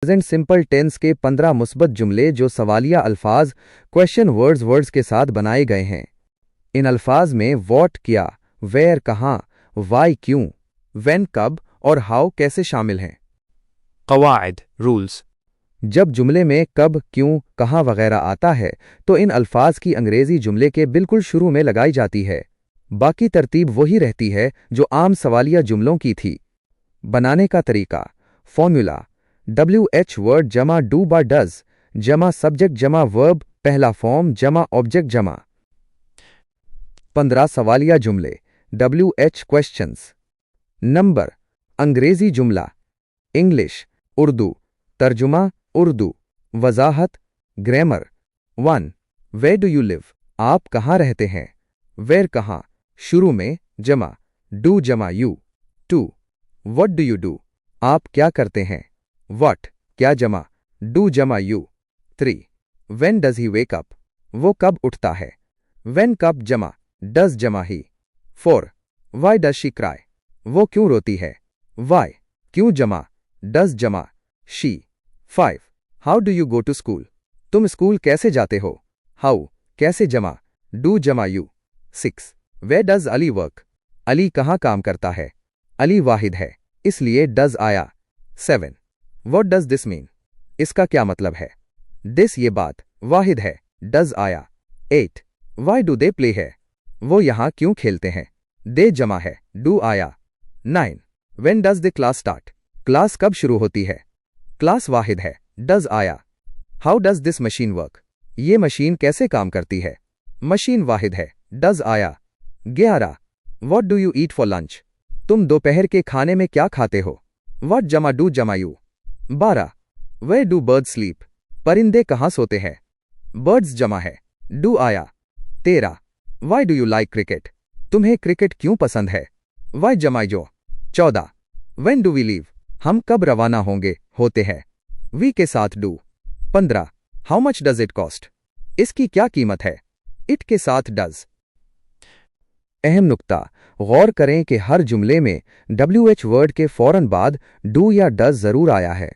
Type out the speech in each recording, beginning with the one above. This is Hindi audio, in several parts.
प्रेजेंट सिंपल टेंस के 15 मुस्बत जुमले जो सवालिया अल्फाज क्वेश्चन वर्ड्स के साथ बनाए गए हैं। इन अल्फाज में व्हाट क्या, वेयर कहाँ, वाई क्यों, व्हेन कब और हाउ कैसे शामिल हैं। क़वाइद रूल्स। जब जुमले में कब, क्यों, कहाँ वगैरह आता है तो इन अल्फाज की अंग्रेजी जुमले के बिल्कुल शुरू में लगाई जाती है। बाकी तरतीब वही रहती है जो आम सवालिया जुमलों की थी। बनाने का तरीका। फॉर्मूला WH वर्ड जमा डू बा डज जमा सब्जेक्ट जमा वर्ब पहला फॉर्म जमा ऑब्जेक्ट जमा। 15 सवालिया जुमले WH क्वेश्चंस। नंबर अंग्रेजी जुमला इंग्लिश उर्दू तर्जुमा उर्दू वजाहत grammar. 1 where do you live आप कहाँ रहते हैं। वेयर कहाँ शुरू में जमा डू जमा you. 2 what do you do आप क्या करते हैं। व्हाट क्या जमा डू जमा you. 3 when does he wake up वो कब उठता है। व्हेन कब जमा डज जमा he. 4 why does she cry वो क्यों रोती है। व्हाई क्यों जमा डज जमा she. 5 how do you go to school तुम स्कूल कैसे जाते हो। हाउ कैसे जमा डू जमा you. 6 where does Ali work Ali कहाँ काम करता है। अली वाहिद है इसलिए डज आया। 7 व्हाट डज दिस मीन इसका क्या मतलब है। दिस ये बात वाहिद है डज आया। 8 वाई डू दे प्ले है वो यहाँ क्यों खेलते हैं। दे जमा है डू आया। 9 when does the class start class कब शुरू होती है। क्लास वाहिद है डज आया। How does this machine work ये मशीन कैसे काम करती है। मशीन वाहिद है डज आया। 11 what do you eat for lunch तुम दोपहर के खाने में क्या खाते हो। व्हाट जमा डू जमा you. 12 where do birds sleep परिंदे कहाँ सोते हैं। बर्ड्स जमा है डू आया। 13 why do you like cricket तुम्हें क्रिकेट क्यों पसंद है। वाई जमा जो। 14 व्हेन डू वी लीव हम कब रवाना होंगे होते हैं। वी के साथ do. 15 how much does it cost इसकी क्या कीमत है। इट के साथ डज। अहम नुक्ता गौर करें कि हर जुमले में WH वर्ड के फौरन बाद डू या डज जरूर आया है।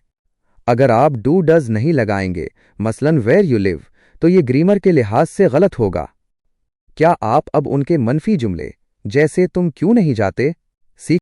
अगर आप डू डज नहीं लगाएंगे मसलन वेयर यू लिव तो ये ग्रामर के लिहाज से गलत होगा। क्या आप अब उनके मनफी जुमले जैसे तुम क्यों नहीं जाते सीख